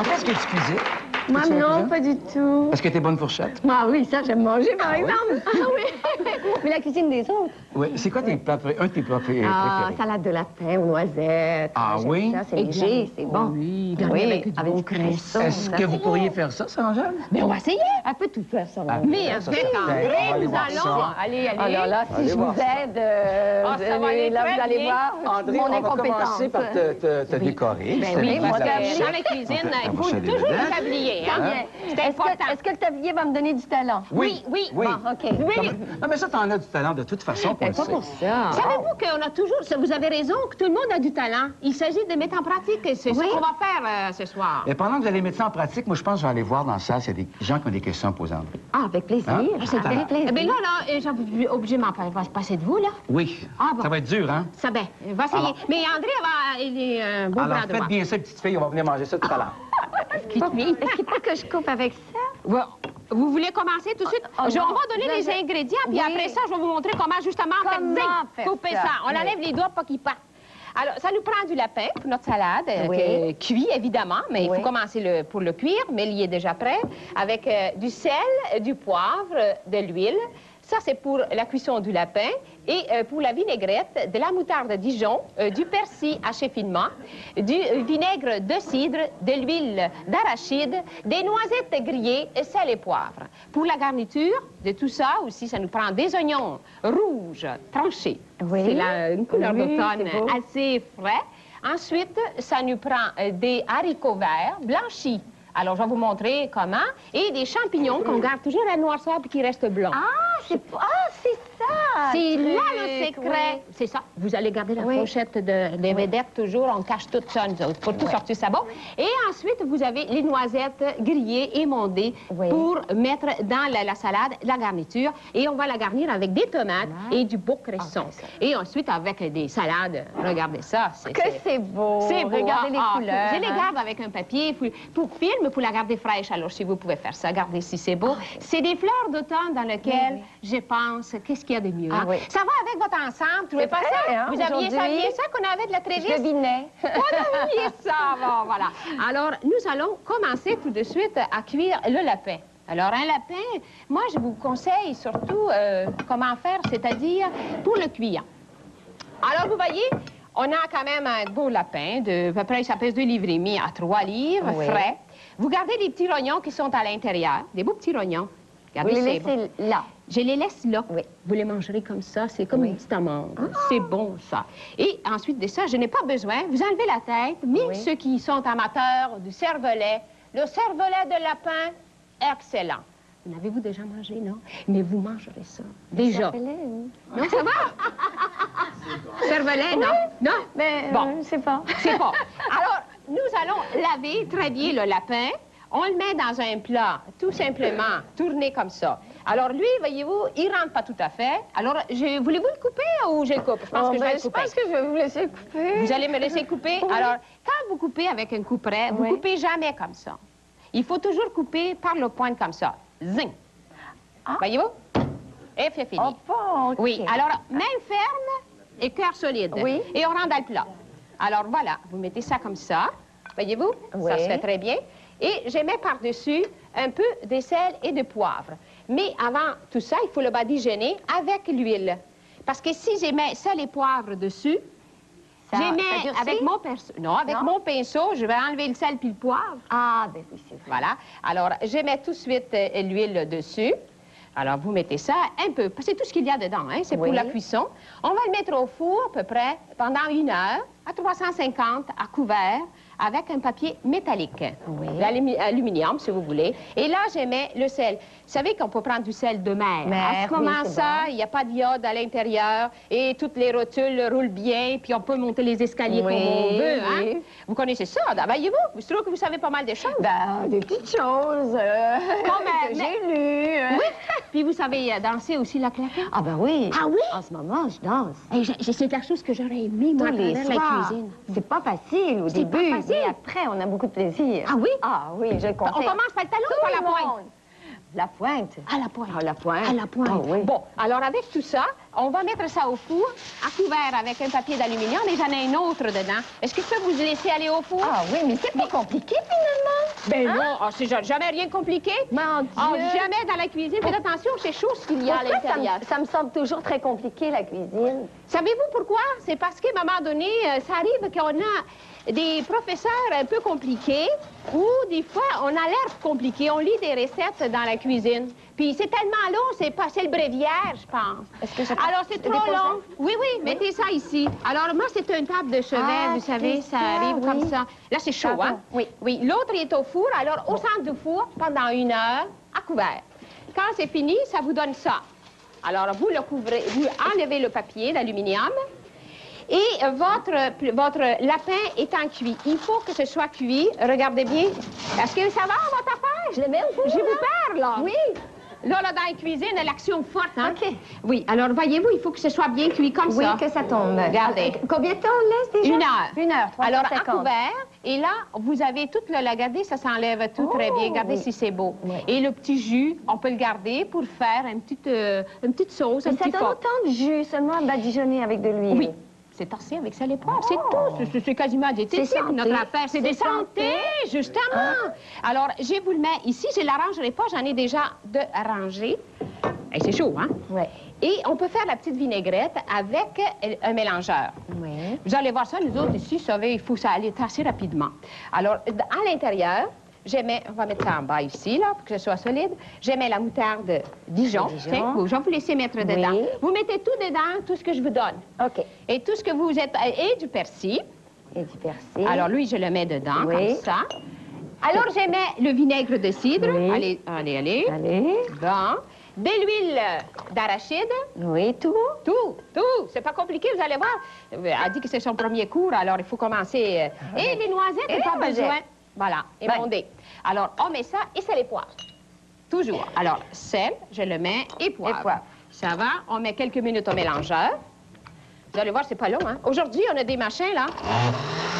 Qu'est-ce que tu cuisines? Moi, non, pas du tout. Est-ce que t'es bonne fourchette? Ah oui, ça, j'aime manger, par exemple. Ah oui. Mais la cuisine des autres. Oui. C'est quoi tes plats un de tes plats préférés? Salade de lapin aux noisettes. Ah oui? Ça, c'est léger, c'est bon. Oui, avec du cresson. Est-ce que vous pourriez faire ça, Angèle? Mais on va essayer. Elle peut tout faire, ça. Mais avec André, nous allons... Allez, allez. Alors là, si je vous aide, ça va aller là, très vous allez bien. voir André, mon on va incompétence. commencer par te décorer. Ben oui, Parce moi, que dans la cuisine, il faut toujours le tablier, hein? C'est important. Est-ce que le tablier va me donner du talent? Oui. Bon, OK. Non, mais ça, t'en as du talent de toute façon. Pas pour ça. Savez-vous qu'on a toujours... Vous avez raison, que tout le monde a du talent. Il s'agit de mettre en pratique. C'est ce qu'on va faire ce soir. Et pendant que vous allez mettre ça en pratique, moi, je pense que je vais aller voir dans la salle s'il y a des gens qui ont des questions à poser à André. Ah, avec plaisir. Hein? C'est avec plaisir. Mais là, j'ai obligé de m'en passer de vous, là. Oui. Ah, bon. Ça va être dur, hein? Ça va. Va essayer. Alors- Mais André, il est un beau Alors, bras de faites moi. bien ça, petite fille, on va venir manger ça tout à l'heure. Est-ce qu'il faut que je coupe avec ça? Vous voulez commencer tout de suite? Oh, on non. va donner les ingrédients, puis Oui. après ça, je vais vous montrer comment, justement, Comment couper faire ça? ça. On Oui. enlève les doigts pour qu'ils partent. Alors, ça nous prend du lapin pour notre salade, Oui. cuit, évidemment, mais il Oui. faut commencer pour le cuire, mais il est déjà prêt, avec du sel, du poivre, de l'huile. Ça, c'est pour la cuisson du lapin. Et pour la vinaigrette, de la moutarde Dijon, du persil haché finement, du vinaigre de cidre, de l'huile d'arachide, des noisettes grillées, sel et poivre. Pour la garniture de tout ça aussi, ça nous prend des oignons rouges tranchés. Oui. C'est une couleur Oui, d'automne c'est beau. assez frais. Ensuite, ça nous prend des haricots verts blanchis. Alors, je vais vous montrer comment. Et des champignons qu'on garde toujours à la noirceur puis qui restent blancs. C'est ça! C'est là le truc, secret. oui. C'est ça. Vous allez garder la Oui. pochette des vedettes toujours. On cache tout ça, nous autres, pour tout sortir ça bon. Et ensuite, vous avez les noisettes grillées, émondées, Oui. pour mettre dans la salade la garniture. Et on va la garnir avec des tomates et du beau cresson. Et ensuite, avec des salades. Regardez ça. Que c'est beau! C'est beau. Regardez les couleurs. Je les garde avec un papier pour film, pour la garder fraîche. Alors, si vous pouvez faire ça, regardez si c'est beau. C'est des fleurs d'automne dans lesquelles je pense, qu'est-ce qu'il y a de mieux? Hein? Oui. Ça va avec votre ensemble, vous trouvez C'est pas vrai, ça? hein, Vous aviez aujourd'hui. ça qu'on avait de la Je trévisse? devinais. Vous aviez ça, bon, voilà. Alors, nous allons commencer tout de suite à cuire le lapin. Alors, un lapin, moi, je vous conseille surtout comment faire, c'est-à-dire pour le cuire. Alors, vous voyez, on a quand même un beau lapin, à peu près, ça pèse 2,5 livres à 3 livres, Oui. frais. Vous gardez les petits rognons qui sont à l'intérieur, des beaux petits rognons. Vous Regardez, les c'est bon. laissez là. Je les laisse là. Oui. Vous les mangerez comme ça, c'est comme Oui. une petite amande. C'est bon, ça. Et ensuite de ça, je n'ai pas besoin, vous enlevez la tête, mais Oui. ceux qui sont amateurs du cervelet, le cervelet de lapin, excellent. Vous l'avez-vous déjà mangé, non? Mais vous mangerez ça. Déjà. Non, ça va? Cervelet, non? Non? Mais Bon. je sais pas. C'est pas. Alors, nous allons laver très bien le lapin. On le met dans un plat, tout simplement, tourné comme ça. Alors, lui, voyez-vous, il rentre pas tout à fait. Alors, voulez-vous le couper ou je le coupe? Je pense que je vais le couper. Je pense que je vais vous laisser couper. Vous allez me laisser couper. Oui. Alors, quand vous coupez avec un couperet, vous Oui. coupez jamais comme ça. Il faut toujours couper par le pointe comme ça. Zing. Voyez-vous? Et c'est fini. Oh, bon, OK. Oui, alors, main ferme et cœur solide. Oui. Et on rentre dans le plat. Alors, voilà, vous mettez ça comme ça. Voyez-vous? Oui. Ça se fait très bien. Et je mets par-dessus un peu de sel et de poivre. Mais avant tout ça, il faut le badigeonner avec l'huile. Parce que si je mets sel et poivre dessus, Ça je mets durcit? avec mon pinceau. Non, avec Non? mon pinceau, je vais enlever le sel puis le poivre. Ah, ben oui, c'est vrai. Voilà. Alors, je mets tout de suite l'huile dessus. Alors, vous mettez ça un peu. C'est tout ce qu'il y a dedans, hein? C'est Oui. pour la cuisson. On va le mettre au four à peu près pendant 1 heure à 350 à couvert avec un papier métallique. Oui. Aluminium, si vous voulez. Et là, je mets le sel. Vous savez qu'on peut prendre du sel de mer. Mer, À ce moment oui, c'est ça, bon. il n'y a pas d'iode à l'intérieur et toutes les rotules roulent bien, puis on peut monter les escaliers Oui, comme on veut. Hein? oui. Vous connaissez ça, voyez-vous? Je trouve que vous savez pas mal de choses. Ben, des petites choses Comme, que j'ai lues. Oui. Puis vous savez danser aussi la claquette? Ah, ben oui. Ah oui? En ce moment, je danse. Hey, c'est la chose que j'aurais aimé, moi, à Tous les travers la soirs. cuisine. C'est pas facile au C'est pas début, facile. mais après, on a beaucoup de plaisir. Ah oui? Ah oui, je le On conseille. commence par le talon ou par la pointe? La pointe. À la pointe. Ah, la pointe. À la pointe. Ah oui. Bon, alors avec tout ça, on va mettre ça au four, à couvert avec un papier d'aluminium, et j'en ai un autre dedans. Est-ce que je peux vous laisser aller au four? Ah oui, mais c'est pas compliqué, finalement. Ben non, oh, c'est jamais rien de compliqué. Mon Dieu. Oh, jamais dans la cuisine. Faites attention, c'est chaud ce qu'il y a à Pourquoi l'intérieur. ça me semble toujours très compliqué, la cuisine? Savez-vous pourquoi? C'est parce qu'à un moment donné, ça arrive qu'on a des professeurs un peu compliqués ou des fois, on a l'air compliqué. On lit des recettes dans la cuisine. Puis c'est tellement long, c'est le bréviaire, je pense. Est-ce que je peux Alors, c'est trop déposer? long. Oui, oui, mettez ça ici. Alors, moi, c'est une table de chevet, Ah, vous savez, c'est ça ça, arrive oui. comme ça. Là, c'est chaud, Pardon, hein? oui. Oui, l'autre est au four. Alors, au centre du four, pendant 1 heure, à couvert. Quand c'est fini, ça vous donne ça. Alors, vous le couvrez, vous enlevez le papier d'aluminium et votre lapin étant cuit. Il faut que ce soit cuit. Regardez bien. Est-ce que ça va, votre affaire? Je le mets au four, Je vous là? perds, là. Oui. Là, dans la cuisine, l'action forte, hein? OK. Oui, alors, voyez-vous, il faut que ce soit bien cuit comme Oui, ça. que ça tombe. Regardez. Combien de temps on laisse déjà? 1 heure. 1 heure, 350. Alors, à couvert, et là, vous avez tout le... Regardez, ça s'enlève tout très bien. Regardez oui. si c'est beau. Oui. Et le petit jus, on peut le garder pour faire une petite sauce, un Mais ça petit donne fond. autant de jus seulement badigeonner avec de l'huile. Oui. C'est tassé avec sel et poivre, c'est tout. C'est quasiment diététique, C'est santé. notre affaire. C'est des santé, justement. Alors, je vous le mets ici. Je ne l'arrangerai pas, j'en ai déjà de arrangé. Et c'est chaud, hein? Oui. Et on peut faire la petite vinaigrette avec un mélangeur. Oui. Vous allez voir ça, nous autres ici, il faut ça aller assez rapidement. Alors, à l'intérieur, on va mettre ça en bas ici, là, pour que ce soit solide. Je mets la moutarde Dijon. Dijon. Tiens, je vais vous laisser mettre dedans. Oui. Vous mettez tout dedans, tout ce que je vous donne. OK. Et tout ce que vous êtes... Et du persil. Et du persil. Alors, lui, je le mets dedans, Oui. comme ça. Alors, je mets le vinaigre de cidre. Oui. Allez, allez, allez. Allez. Bon. De l'huile d'arachide. Oui, tout. Tout. C'est pas compliqué, vous allez voir. Elle a dit que c'est son premier cours, alors il faut commencer. Et les noisettes, Et pas les noisettes. besoin. Voilà, émondé. Alors, on met ça et sel et poivre. Toujours. Alors, sel, je le mets, et poivre. Et poivre. Ça va, on met quelques minutes au mélangeur. Vous allez voir, c'est pas long, hein? Aujourd'hui, on a des machins, là.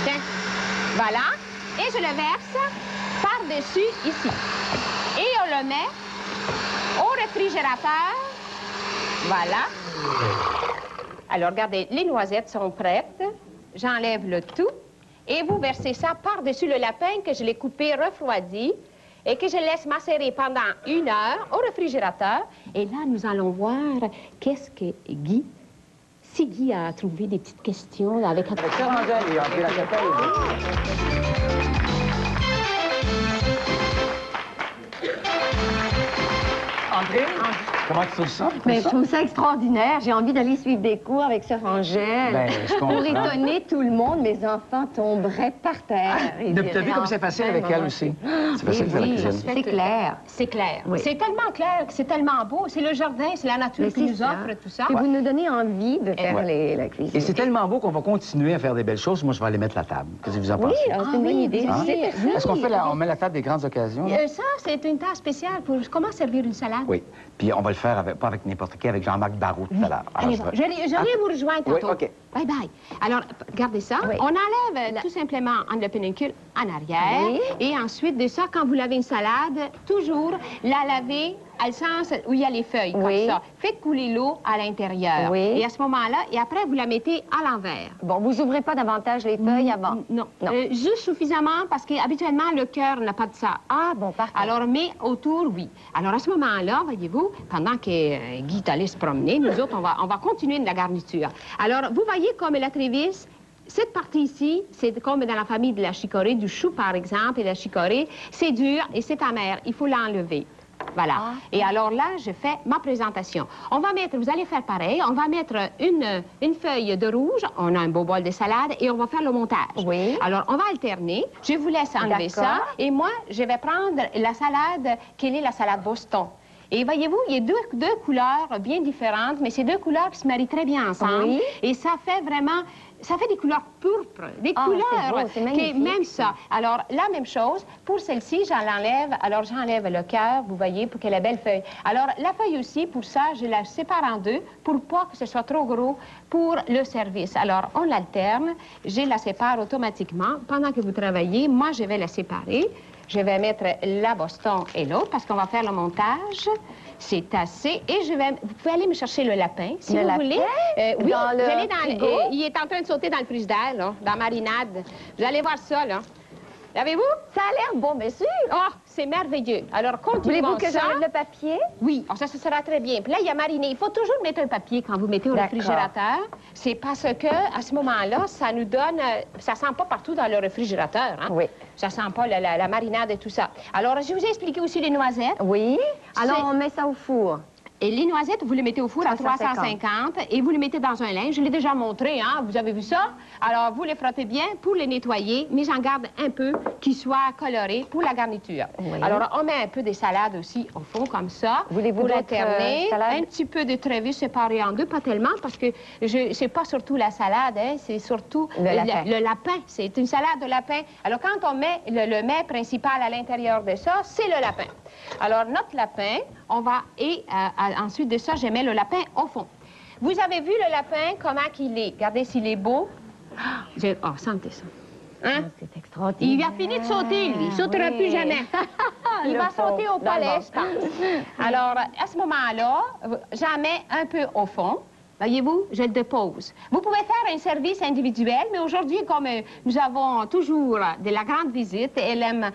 Tiens. Voilà. Et je le verse par-dessus ici. Et on le met au réfrigérateur. Voilà. Alors, regardez, les noisettes sont prêtes. J'enlève le tout. Et vous versez ça par-dessus le lapin que je l'ai coupé refroidi et que je laisse macérer pendant 1 heure au réfrigérateur. Et là, nous allons voir qu'est-ce que Guy... Si Guy a trouvé des petites questions avec... Avec ça, rendu à lui, après la chapelle. André, comment tu trouves ça? Mais je trouve ça extraordinaire. J'ai envie d'aller suivre des cours avec Sœur Angèle. Ben, je comprends. Pour étonner tout le monde, mes enfants tomberaient par terre. T'as vu comme c'est facile avec elle aussi? C'est facile de faire la cuisine. C'est clair. C'est clair. Oui. C'est tellement clair que c'est tellement beau. C'est le jardin, c'est la nature Mais qui c'est nous ça. offre tout ça. Puis vous nous donnez envie de faire la cuisine. Et c'est tellement beau qu'on va continuer à faire des belles choses. Moi, je vais aller mettre la table. Qu'est-ce que vous en pensez? Oui, c'est une bonne idée. Hein? C'est Oui. Est-ce qu'on fait on met la table des grandes occasions? Ça, c'est une tâche spéciale pour comment servir une salade. Oui. Puis on va le faire pas avec n'importe qui, avec Jean-Marc Barrault tout à l'heure. Alors, Allez, je vais- j'allais vous rejoindre Oui, tantôt. OK. Bye bye. Alors, regardez ça. Oui. On enlève tout simplement le pénincule en arrière. Oui. Et ensuite de ça, quand vous lavez une salade, toujours la laver à le sens où il y a les feuilles, Oui. comme ça. Faites couler l'eau à l'intérieur. Oui. Et à ce moment-là, et après, vous la mettez à l'envers. Bon, vous ouvrez pas davantage les feuilles avant? Non. Non. Juste suffisamment parce qu'habituellement, le cœur n'a pas de ça. Ah, bon, parfait. Alors, mais autour, oui. Alors, à ce moment-là, voyez-vous, pendant que Guy est allé se promener, nous autres, on va continuer de la garniture. Alors, vous voyez comme la trévisse, cette partie ici, c'est comme dans la famille de la chicorée, du chou, par exemple, et la chicorée, c'est dur et c'est amer. Il faut l'enlever. Voilà. Ah. Et alors là, je fais ma présentation. On va mettre, vous allez faire pareil, on va mettre une feuille de rouge, on a un beau bol de salade et on va faire le montage. Oui. Alors, on va alterner. Je vous laisse enlever ça. D'accord. Et moi, je vais prendre la salade, quelle est la salade Boston. Et voyez-vous, il y a deux couleurs bien différentes, mais ces deux couleurs qui se marient très bien ensemble. Oui. Et ça fait vraiment... Ça fait des couleurs pourpres, des Ah, couleurs... c'est beau, c'est magnifique. Même ça. Alors, la même chose, pour celle-ci, j'enlève. Alors, j'enlève le cœur, vous voyez, pour qu'elle ait la belle feuille. Alors, la feuille aussi, pour ça, je la sépare en deux, pour pas que ce soit trop gros pour le service. Alors, on l'alterne, je la sépare automatiquement. Pendant que vous travaillez, moi, je vais la séparer. Je vais mettre la Boston et l'autre parce qu'on va faire le montage. C'est assez. Et vous pouvez aller me chercher le lapin, si vous voulez. Oui, il est en train de sauter dans le frigidaire, là, dans la marinade. Vous allez voir ça, là. L'avez-vous? Ça a l'air bon, bien sûr. Oh, c'est merveilleux. Alors, continuons. Voulez-vous que j'enlève le papier? Oui, ça sera très bien. Puis là, il y a mariné. Il faut toujours mettre un papier quand vous mettez au réfrigérateur. C'est parce que, à ce moment-là, ça nous donne... Ça sent pas partout dans le réfrigérateur, hein? Oui. Ça sent pas la marinade et tout ça. Alors, je vous ai expliqué aussi les noisettes. Oui. Alors, on met ça au four. Et les noisettes, vous les mettez au four à 350 et vous les mettez dans un linge. Je l'ai déjà montré, hein? Vous avez vu ça? Alors, vous les frottez bien pour les nettoyer, mais j'en garde un peu qu'ils soient colorés pour la garniture. Oui. Alors, on met un peu des salades aussi au fond, comme ça. Voulez-vous pour alterner. Un petit peu de trevis séparé en deux, pas tellement, parce que c'est pas surtout la salade, hein? C'est surtout le lapin. C'est une salade de lapin. Alors, quand on met le mets principal à l'intérieur de ça, c'est le lapin. Alors, notre lapin, on va... ensuite de ça, je mets le lapin au fond. Vous avez vu le lapin, comment qu'il est? Regardez s'il est beau. Oh, sentez ça. Hein? C'est extraordinaire. Il a fini de sauter, lui. Il ne sautera plus jamais. Il va sauter au palais, je pense. Alors, à ce moment-là, j'en mets un peu au fond. Voyez-vous, je le dépose. Vous pouvez faire un service individuel, mais aujourd'hui, comme nous avons toujours de la grande visite, elle aime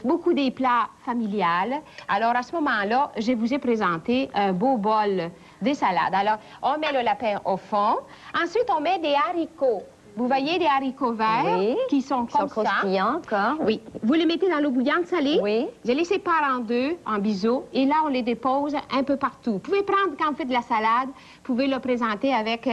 beaucoup des plats familiales. Alors, à ce moment-là, je vous ai présenté un beau bol de salade. Alors, on met le lapin au fond. Ensuite, on met des haricots. Vous voyez des haricots verts qui sont comme ça. Croustillants encore. Oui. Vous les mettez dans l'eau bouillante salée. Oui. Je les sépare en deux, en biseaux, et là, on les dépose un peu partout. Vous pouvez prendre, quand vous faites de la salade, vous pouvez le présenter avec,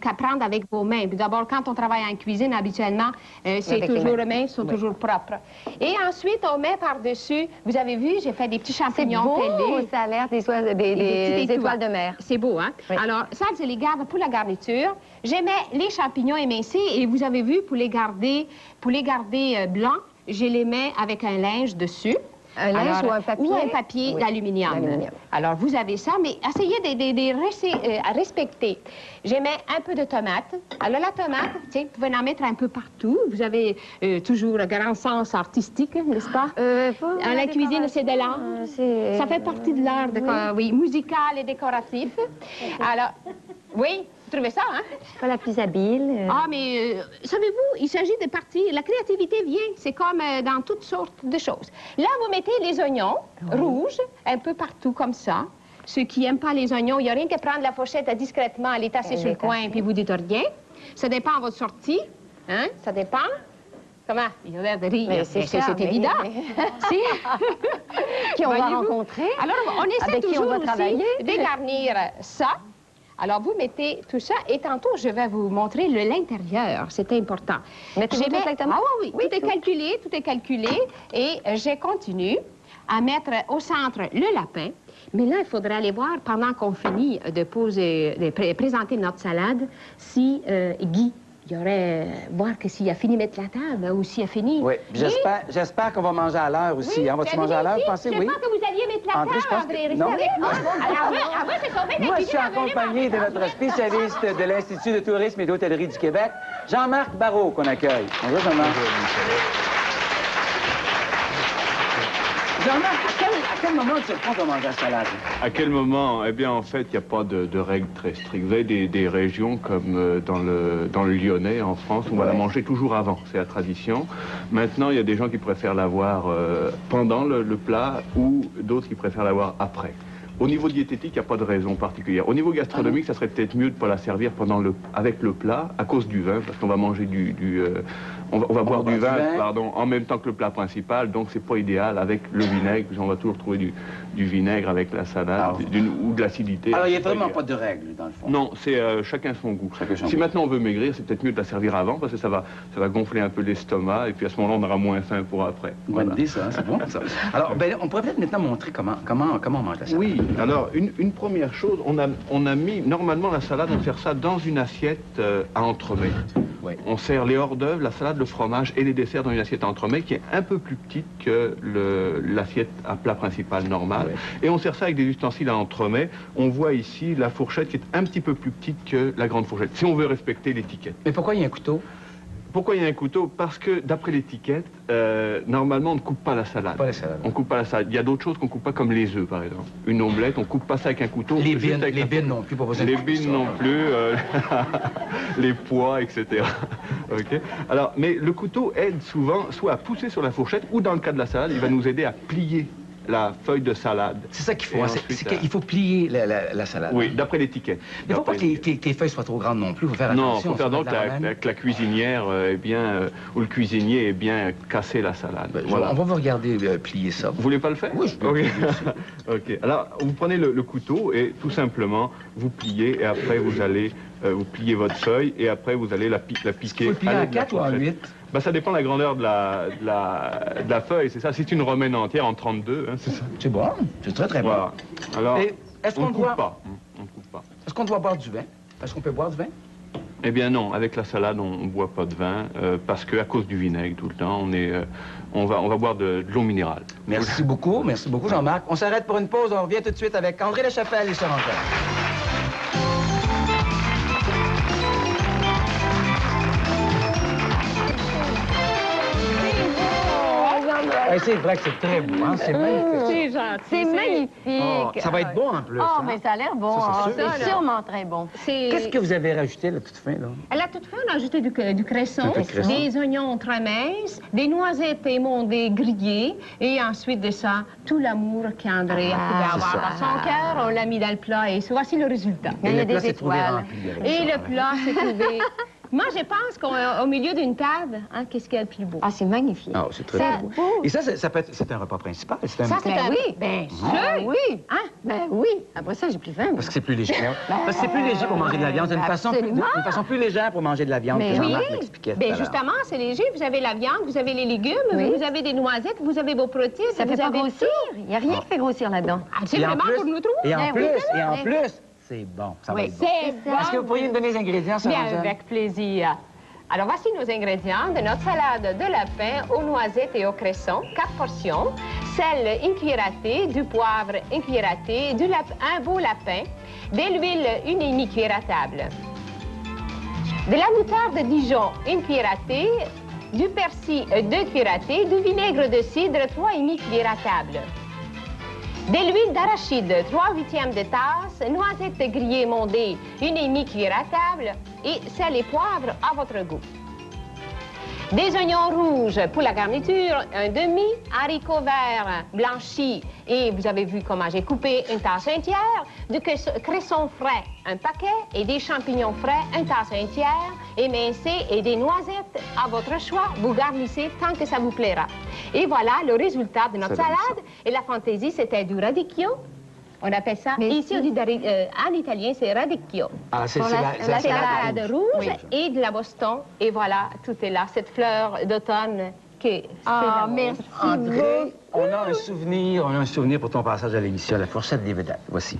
prendre avec vos mains. D'abord, quand on travaille en cuisine, habituellement, c'est toujours les mains sont toujours propres. Et ensuite, on met par-dessus, vous avez vu, j'ai fait des petits champignons pelés. Ça a l'air des étoiles de mer. C'est beau, hein? Oui. Alors, ça, je les garde pour la garniture. Je mets les champignons émincés et vous avez vu, pour les garder blancs, je les mets avec un linge dessus. Un linge ou un papier? Ou un papier d'aluminium. Alors, vous avez ça, mais essayez de respecter. Je mets un peu de tomate. Alors, la tomate, tiens, vous pouvez en mettre un peu partout. Vous avez toujours un grand sens artistique, n'est-ce pas? À la cuisine, c'est de l'art. Ça fait partie de l'art, musical et décoratif. Alors, oui, vous trouvez ça, hein? Je suis pas la plus habile. Ah, mais savez-vous, il s'agit de partir. La créativité vient, c'est comme dans toutes sortes de choses. Là, vous mettez les oignons rouges, un peu partout comme ça. Ceux qui n'aiment pas les oignons, il n'y a rien qu'à prendre la fourchette discrètement, les tasser sur le coin, puis vous dites rien. Ça dépend de votre sortie, hein? Ça dépend. Comment? Il a l'air de rire. C'est évident. Si. Qui on va rencontrer. Alors, on essaie toujours aussi de garnir ça. Alors, vous mettez tout ça, et tantôt, je vais vous montrer l'intérieur. C'est important. Mettez-vous tout exactement? Ah oui. Tout est calculé, et je continue à mettre au centre le lapin. Mais là, il faudrait aller voir, pendant qu'on finit de présenter notre salade, si Guy, il y aurait... voir que s'il a fini de mettre la table, ou s'il a fini... Oui, j'espère qu'on va manger à l'heure aussi. Oui, va-tu manger à l'heure, vous pensez? Oui. Je pense que vous alliez mettre la table, André. Restez avec moi. Alors, moi, je suis accompagné de notre spécialiste de l'Institut de tourisme et d'hôtellerie du Québec, Jean-Marc Barrault, qu'on accueille. Bonjour, Jean-Marc. Jean-Marc, à quel moment tu reprends ton manger à salade? À quel moment? Eh bien, en fait, il n'y a pas de règles très strictes. Vous avez des régions comme dans le Lyonnais, en France, où on va la manger toujours avant. C'est la tradition. Maintenant, il y a des gens qui préfèrent l'avoir pendant le plat ou d'autres qui préfèrent l'avoir après. Au niveau diététique, il n'y a pas de raison particulière. Au niveau gastronomique, ça serait peut-être mieux de ne pas la servir avec le plat, à cause du vin, parce qu'on va manger on va boire du vin, en même temps que le plat principal, donc c'est pas idéal avec le vinaigre, on va toujours trouver du vinaigre avec la salade, ou de l'acidité. Alors, il n'y a vraiment pas de règles, dans le fond? Non, c'est chacun son goût. Si maintenant on veut maigrir, c'est peut-être mieux de la servir avant, parce que ça va gonfler un peu l'estomac, et puis à ce moment-là, on aura moins faim pour après. Bonne idée, ça, c'est bon, ça. Alors, on pourrait peut-être maintenant montrer comment on mange la salade. Oui, alors, une première chose, on a mis, normalement, la salade, on sert ça dans une assiette à entremets. Oui. On sert les hors d'œuvre, la salade, le fromage et les desserts dans une assiette à entremets qui est un peu plus petite que l'assiette à plat principal normal. Oui. Et on sert ça avec des ustensiles à entremets. On voit ici la fourchette qui est un petit peu plus petite que la grande fourchette, si on veut respecter l'étiquette. Mais pourquoi il y a un couteau? Pourquoi il y a un couteau? Parce que, d'après l'étiquette, normalement, on ne coupe pas la salade. Pas la salade. On coupe pas la salade. Il y a d'autres choses qu'on ne coupe pas, comme les œufs, par exemple. Une omelette, on ne coupe pas ça avec un couteau. Les juste bines, avec les la- bines non plus, pas besoin de Les couper bines ça. non plus, les pois, etc. Ok. Alors, mais le couteau aide souvent soit à pousser sur la fourchette, ou dans le cas de la salade, il va nous aider à plier la feuille de salade. C'est ça qu'il faut, Et hein, ensuite, qu'il faut plier la salade. Oui, d'après l'étiquette. Mais faut pas D'après que tes feuilles soient trop grandes non plus, il faut faire Non, attention. il faut faire donc de la romaine. que la cuisinière est bien, ou le cuisinier est bien cassé la salade. Ben, Voilà. On va vous regarder plier ça. Vous voulez pas le faire? Oui, je peux. Ok. Ok. Alors, vous prenez le couteau et tout simplement, vous pliez et après vous allez, vous pliez votre feuille et après vous allez la piquer. Faut le plier à en l'aide de la 4 ou en fourchette. 8? Ben, ça dépend de la grandeur de la feuille, c'est ça. Si c'est une romaine entière en 32, hein, c'est ça. C'est bon, c'est très très bon. Voilà. Alors, Et est-ce on qu'on ne coupe doit, pas. On ne coupe pas. est-ce qu'on doit boire du vin? Est-ce qu'on peut boire du vin? Eh bien non, avec la salade, on ne boit pas de vin parce qu'à cause du vinaigre tout le temps, on va boire de l'eau minérale. Merci beaucoup Jean-Marc. On s'arrête pour une pause, on revient tout de suite avec André Lechapelle et Charles Antoine. Hey, c'est vrai que c'est très beau, hein? C'est magnifique. C'est gentil. C'est magnifique. Oh, ça va être bon en plus. Oh, hein? mais ça a l'air bon. Ça, c'est hein. sûr. C'est sûrement très bon. Qu'est-ce que vous avez rajouté là, toute fin, là? À la toute fin, on a ajouté du cresson, Un peu de cresson. des oignons très minces, des noisettes émondées grillées, et ensuite de ça, tout l'amour qu'André pouvait avoir ça. dans son cœur, on l'a mis dans le plat, et voici le résultat. Il y a le plat des s'est trouvé étoiles. rempli avec Et ça. le plat s'est trouvé... Moi, je pense qu'au milieu d'une table, hein, qu'est-ce qu'il y a de plus beau? Ah, c'est magnifique. Ah, c'est très Ça- beau. Et ça peut être, c'est un repas principal. C'est un... Ça, c'est Ben un... oui. Bien sûr! Ben oui. Hein? Ben oui. Après ça, j'ai plus faim. Parce que c'est plus léger. Parce que c'est plus léger pour manger de la viande. C'est une façon plus légère pour manger de la viande. Mais que oui. Jean-Marc m'expliquait tout à Bien, l'heure. justement, c'est léger. Vous avez la viande, vous avez les légumes, Oui. vous avez des noisettes, vous avez vos protéines. Ça vous fait pas avez grossir. Il n'y a rien qui fait grossir là-dedans. Ah, c'est Et en vraiment plus- pour nous trois. Et en Ben plus, oui, et en oui. plus, c'est bon. Ça va Oui, être bon. c'est bon. Est-ce que vous pourriez me donner les ingrédients, ça, Bien, Rosanne? avec plaisir. Alors, voici nos ingrédients de notre salade de lapin aux noisettes et au cresson, 4 portions, sel, une cuillère à thé, du poivre, une cuillère à thé, un beau lapin, de l'huile, une demi-cuillère à table, de la moutarde Dijon, une cuillère à thé, du persil, 2 cuillères à thé, du vinaigre de cidre, 3,5 cuillères à table. De l'huile d'arachide, 3/8 de tasse, noisettes grillées émondées, 1,5 cuillère à table, et sel et poivre à votre goût. Des oignons rouges pour la garniture, un demi, haricots verts blanchis, et vous avez vu comment j'ai coupé une tasse entière, du cresson frais, un paquet, et des champignons frais, une tasse entière, émincés, et des noisettes à votre choix. Vous garnissez tant que ça vous plaira. Et voilà le résultat de notre Ça donne salade. Et la fantaisie, c'était du radicchio. On appelle ça, Mais ici on dit en italien, c'est radicchio. Ah, c'est Pour la- c'est la C'est la salade. salade rouge Oui. et de la Boston. Et voilà, tout est là. Cette fleur d'automne qui c'est Ah, l'amour. merci André, on a un souvenir pour ton passage à l'émission, la fourchette des vedettes. Voici.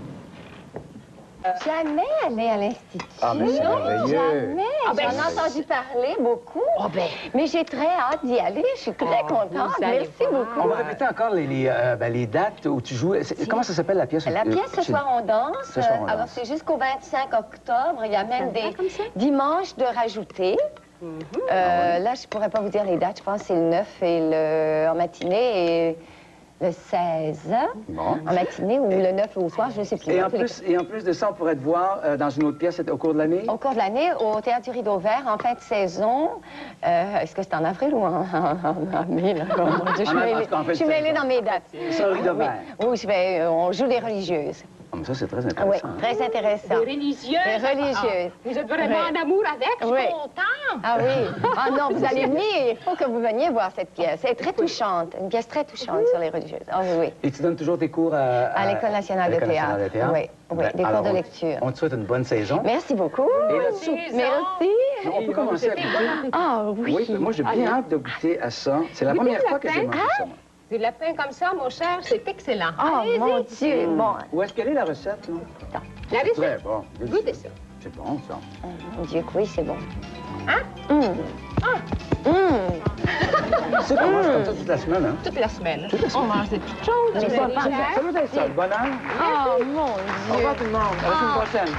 Jamais allé à l'Institut. Ah, mais c'est Non, merveilleux. jamais. ben, J'en ai entendu parler beaucoup. Oh, ben. Mais j'ai très hâte d'y aller. Je suis très contente. vous allez Merci voir. beaucoup. On va répéter encore les dates où tu joues. Comment ça s'appelle la pièce? La pièce, ce soir, on danse. Ce soir, on Alors, danse. c'est jusqu'au 25 octobre. Il y a même Ça va des comme ça? dimanches de rajouter. Là, je pourrais pas vous dire les dates. Je pense que c'est le 9 en matinée et le 16 Bon. en matinée ou le 9 au soir, je ne sais plus. Et En en, tous les plus de ça, on pourrait te voir dans une autre pièce au cours de l'année? Au cours de l'année, au Théâtre du Rideau Vert, en fin de saison. Est-ce que c'est en avril ou en mai? Là? Oh, mon Dieu, je suis En mêlée, tout cas, en fin de je suis mêlée saison. dans mes dates. Sur le Rideau Vert. Oui, on joue des religieuses. Ah, mais ça, c'est très Oui, intéressant. très intéressant. Des religieuses. Des religieuses. Ah, vous êtes vraiment Oui. en amour avec, je Oui. suis contente. Ah oui. Ah non, vous allez venir. Il faut que vous veniez voir cette pièce. Elle est très touchante. Une pièce très touchante sur les religieuses. Ah oui, oui. Et tu donnes toujours tes cours à l'École nationale de l'École théâtre. nationale de théâtre? Oui, oui, des cours alors, de lecture. On te souhaite une bonne saison. Merci beaucoup. Et là-dessous, Merci. on peut commencer à goûter. Ah oui. Oui, moi, j'ai bien hâte de goûter à ça. C'est la première fois que j'ai mangé ça, moi. Du lapin comme ça, mon cher, c'est excellent. Oh Allez-y. mon Dieu. Bon, Où est-ce qu'elle est, la recette, là? La Très recette, bon. goûtez ça. C'est bon, ça. mon Dieu, que oui, c'est bon. Hein? Tu sais qu'on mange comme ça toute la semaine, hein? Toute la semaine. Toute la On semaine. mange des petites choses. Mais des c'est pas légères. Ça doit être ça, le bonheur. Oh mon Au Dieu. revoir tout le monde. À la semaine prochaine.